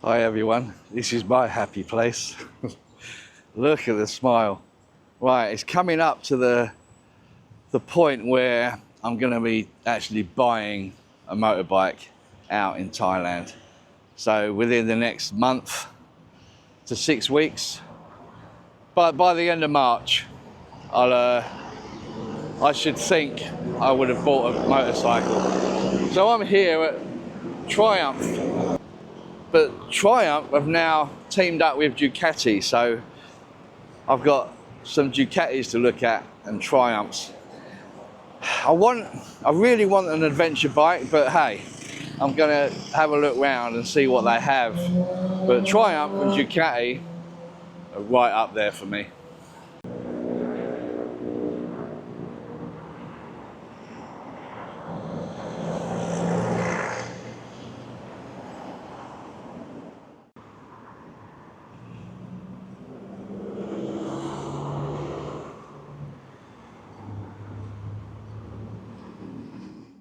Hi everyone, this is my happy place. Look at the smile. Right, it's coming up to the point where I'm going to be actually buying a motorbike out in Thailand. So within the next month to 6 weeks, but by the end of March, I should think I would have bought a motorcycle. So I'm here at Triumph. But Triumph have now teamed up with Ducati, so I've got some Ducatis to look at and Triumphs. I really want an adventure bike, but hey, I'm gonna have a look round and see what they have. But Triumph and Ducati are right up there for me.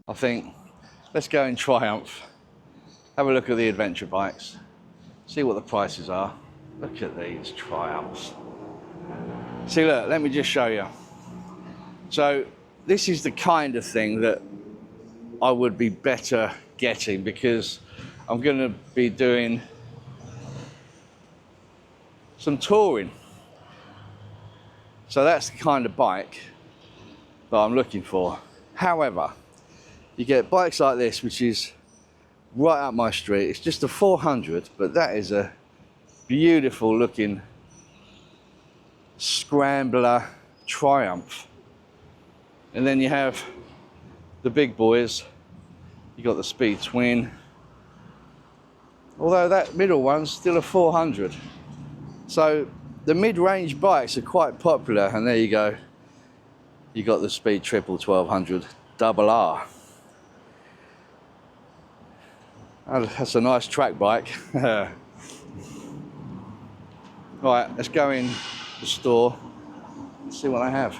I think let's go in Triumph, have a look at the adventure bikes, see what the prices are. Look at these Triumphs. See, look, let me just show you. So this is the kind of thing that I would be better getting because I'm going to be doing some touring. So that's the kind of bike that I'm looking for. However, you get bikes like this, which is right up my street. It's just a 400, but that is a beautiful looking scrambler Triumph. And then you have the big boys. You got the Speed Twin. Although that middle one's still a 400. So the mid-range bikes are quite popular, and there you go. You got the Speed Triple 1200 Double R. Oh, that's a nice track bike. Right, let's go in the store and see what I have.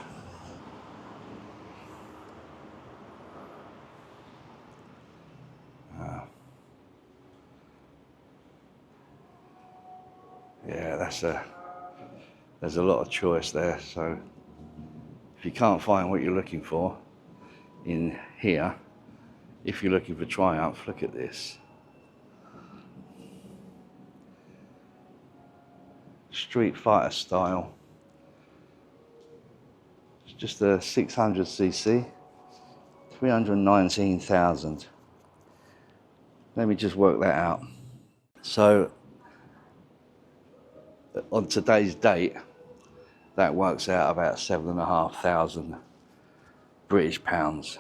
Yeah, there's a lot of choice there. So if you can't find what you're looking for in here, if you're looking for Triumph, look at this. Street Fighter style. It's just a 600cc, 319,000. Let me just work that out. So on today's date, that works out about 7,500 British pounds,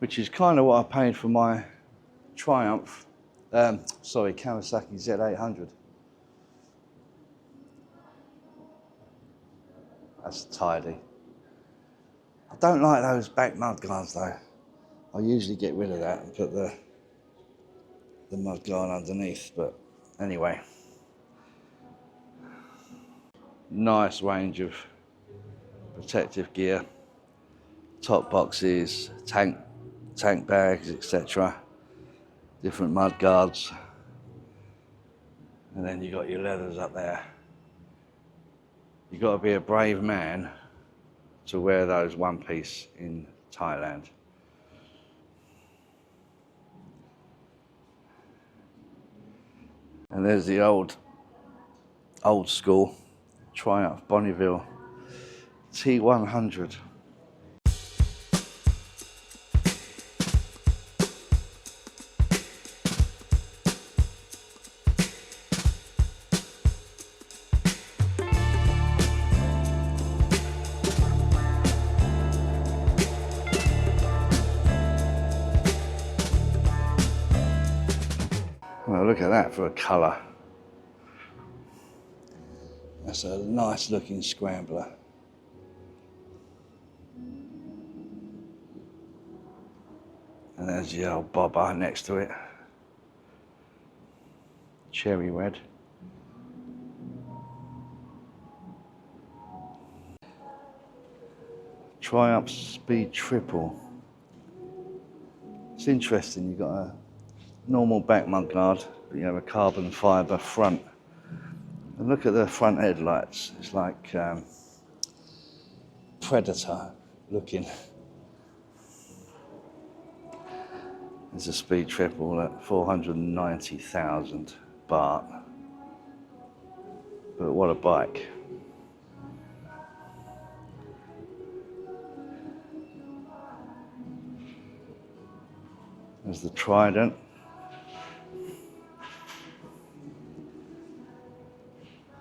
which is kind of what I paid for my Triumph. Sorry, Kawasaki Z800. That's tidy. I don't like those back mud guards though. I usually get rid of that and put the mud guard underneath, but anyway. Nice range of protective gear, top boxes, tank bags, etc. Different mud guards, and then you got your leathers up there. You got to be a brave man to wear those one piece in Thailand. And there's the old school Triumph Bonneville T100. Well, look at that for a colour. That's a nice looking scrambler. And there's the old bobber next to it. Cherry red. Triumph Speed Triple. It's interesting, you've got a normal back mudguard, but you have a carbon fibre front. And look at the front headlights. It's like Predator looking. There's a speed triple at 490,000 baht. But what a bike. There's the Trident.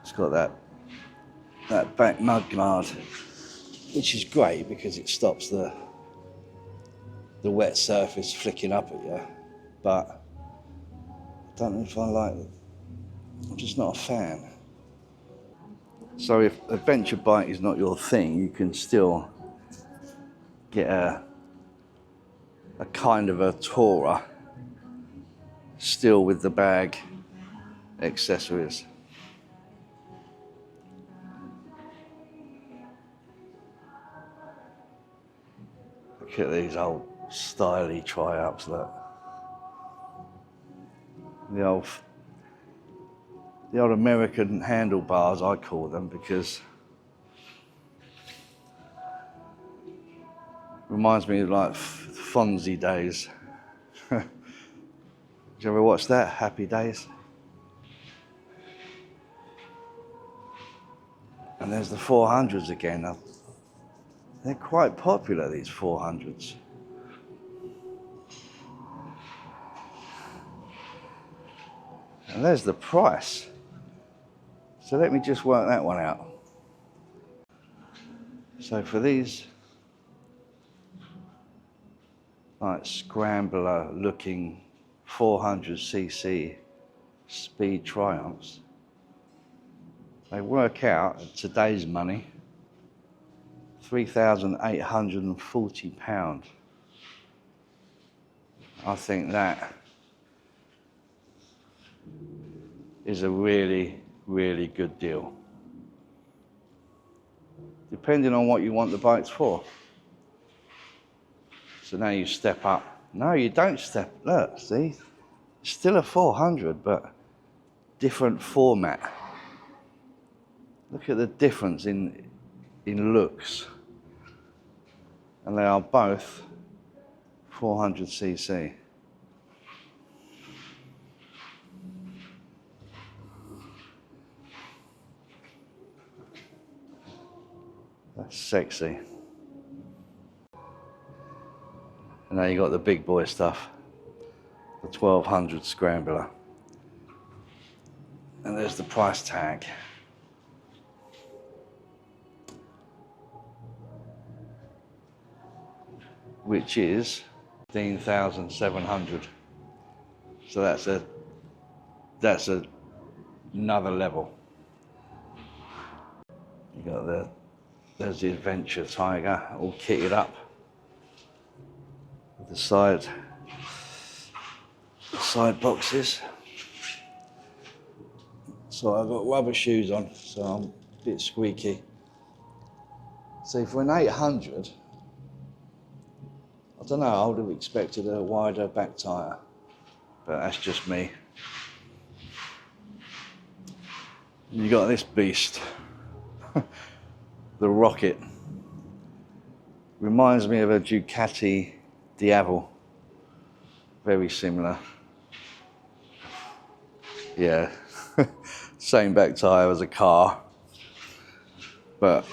It's got that back mudguard, which is great because it stops the wet surface flicking up at you. But I don't know if I like it. I'm just not a fan. So if adventure bike is not your thing, you can still get a kind of a tourer, still with the bag accessories. Look at these old styly Triumphs, look. The old American handlebars, I call them, because reminds me of like Fonzie days. Did you ever watch that? Happy Days? And there's the 400s again. Now, they're quite popular, these 400s. And there's the price. So let me just work that one out. So for these like scrambler looking 400cc speed Triumphs, they work out at today's money £3,840. I think that is a really, really good deal. Depending on what you want the bikes for. So now you step up. No, you don't step. Look, see? Still a 400, but different format. Look at the difference in looks. And they are both 400cc. That's sexy. And now you got the big boy stuff, the 1200 Scrambler. And there's the price tag. Which is 15,700. So that's another level. You got there's the Adventure Tiger all kitted up. The side boxes. So I've got rubber shoes on, so I'm a bit squeaky. See, for an 800, I don't know, I would have expected a wider back tyre, but that's just me. You got this beast, the Rocket. Reminds me of a Ducati Diavel, very similar. Yeah, same back tyre as a car, but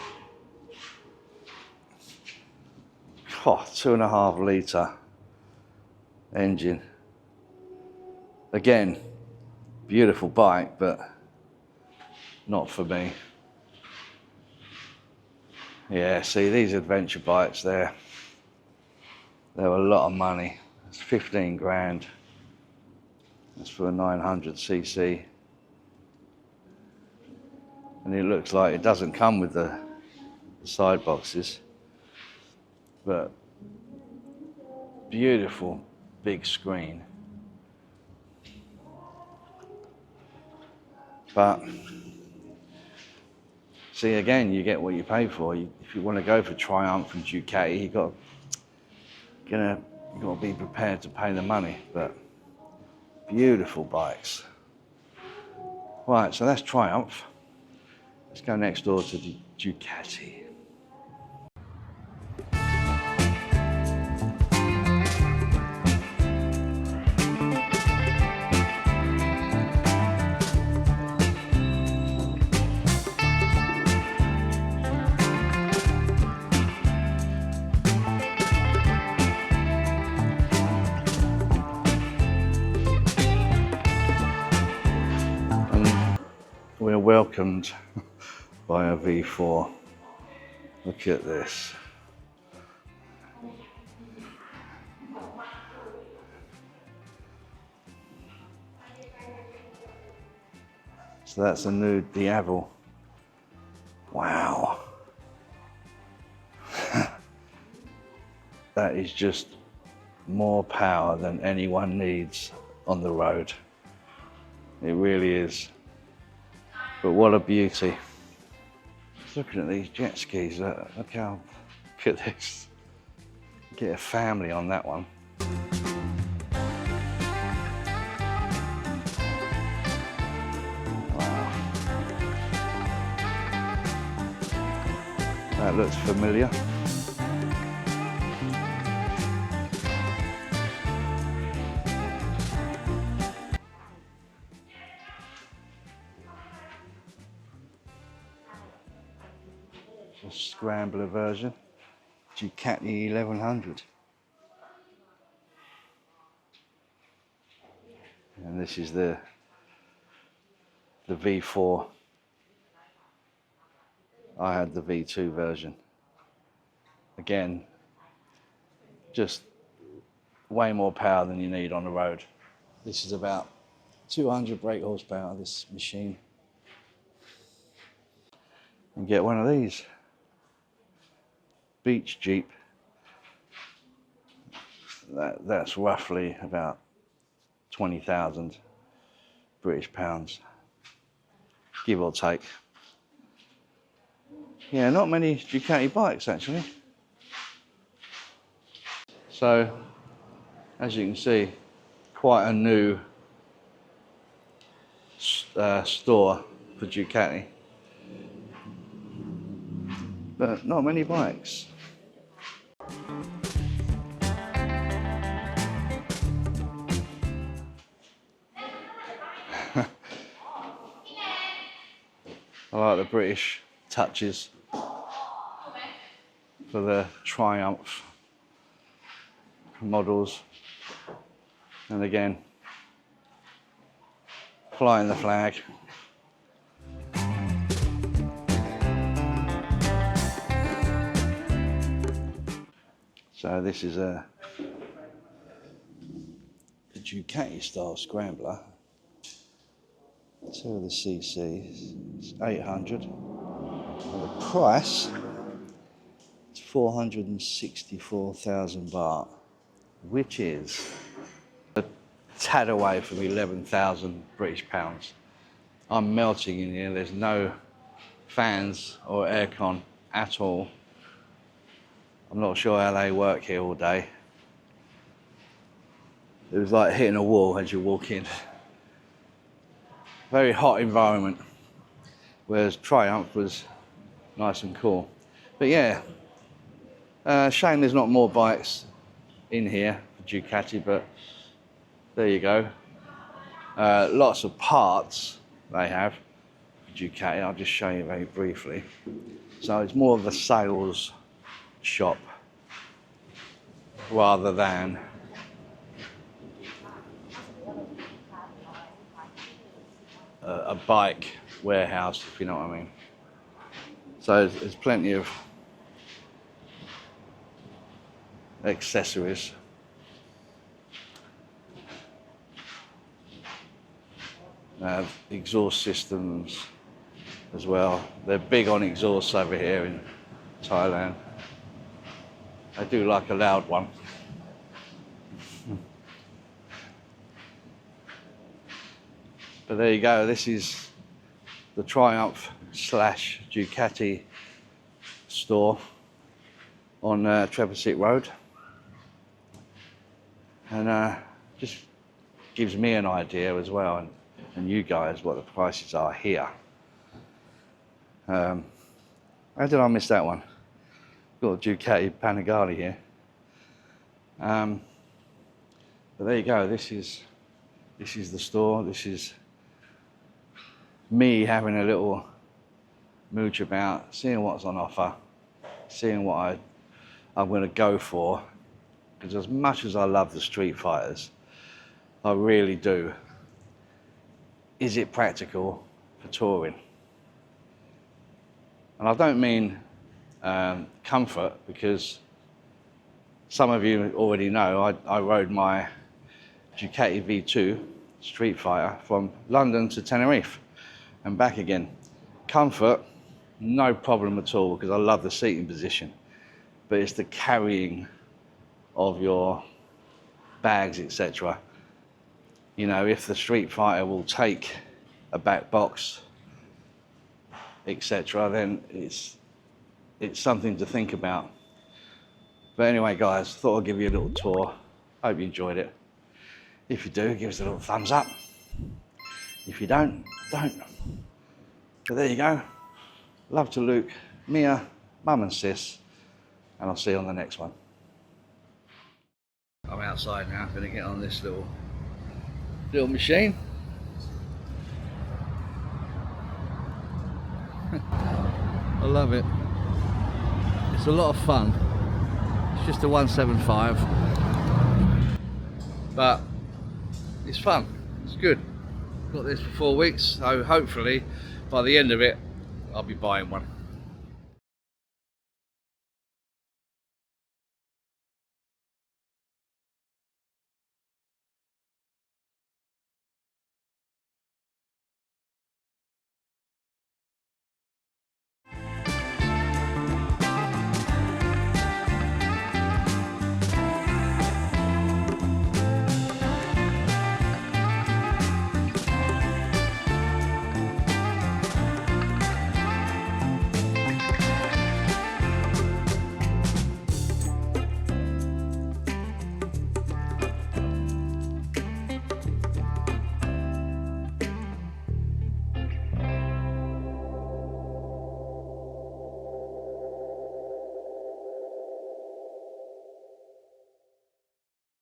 2.5 litre engine. Again, beautiful bike, but not for me. Yeah, see, these adventure bikes, they're a lot of money. It's 15 grand. That's for a 900cc. And it looks like it doesn't come with the side boxes, but beautiful big screen. But see, again, you get what you pay for. If you want to go for Triumph and Ducati, you got to be prepared to pay the money. But Beautiful bikes. Right, so that's Triumph. Let's go next door to the Ducati. We're welcomed by a V4. Look at this. So that's a new Diavel. Wow. That is just more power than anyone needs on the road. It really is. But what a beauty. Looking at these jet skis, look at this. Get a family on that one. Wow. That looks familiar. Scrambler version, Ducati 1100. And this is the V4. I had the V2 version. Again, just way more power than you need on the road. This is about 200 brake horsepower, this machine. And get one of these. Beach Jeep. That's roughly about 20,000 British pounds, give or take. Yeah, not many Ducati bikes actually. So, as you can see, quite a new store for Ducati, but not many bikes. I like the British touches for the Triumph models. And again, flying the flag. So this is a Ducati style scrambler. So the CC is 800. And the price is 464,000 baht, which is a tad away from 11,000 British pounds. I'm melting in here. There's no fans or aircon at all. I'm not sure how they work here all day. It was like hitting a wall as you walk in. Very hot environment, whereas Triumph was nice and cool. But yeah, shame there's not more bikes in here for Ducati, but there you go. Lots of parts they have for Ducati. I'll just show you very briefly. So it's more of a sales shop rather than a bike warehouse, if you know what I mean. So there's plenty of accessories. Exhaust systems as well. They're big on exhausts over here in Thailand. I do like a loud one. But there you go, this is the Triumph / Ducati store on Trepasit Road. And just gives me an idea as well, and you guys, what the prices are here. How did I miss that one? Got a Ducati Panigale here. But there you go. This is the store. This is me having a little mooch about, seeing what's on offer, seeing what I'm going to go for. Because as much as I love the Street Fighters, I really do. Is it practical for touring? And I don't mean comfort, because some of you already know I rode my Ducati V2 Street Fighter from London to Tenerife and back again. Comfort, no problem at all, because I love the seating position, but it's the carrying of your bags, etc. You know, if the Street Fighter will take a back box, etc., then it's something to think about. But anyway, guys, thought I'd give you a little tour. Hope you enjoyed it. If you do, give us a little thumbs up. If you don't, don't. But there you go. Love to Luke, Mia, Mum and Sis, and I'll see you on the next one. I'm outside now, I'm gonna get on this little machine. I love it. It's a lot of fun. It's just a 175, but it's fun. It's good. Got this for 4 weeks, so hopefully by the end of it I'll be buying one.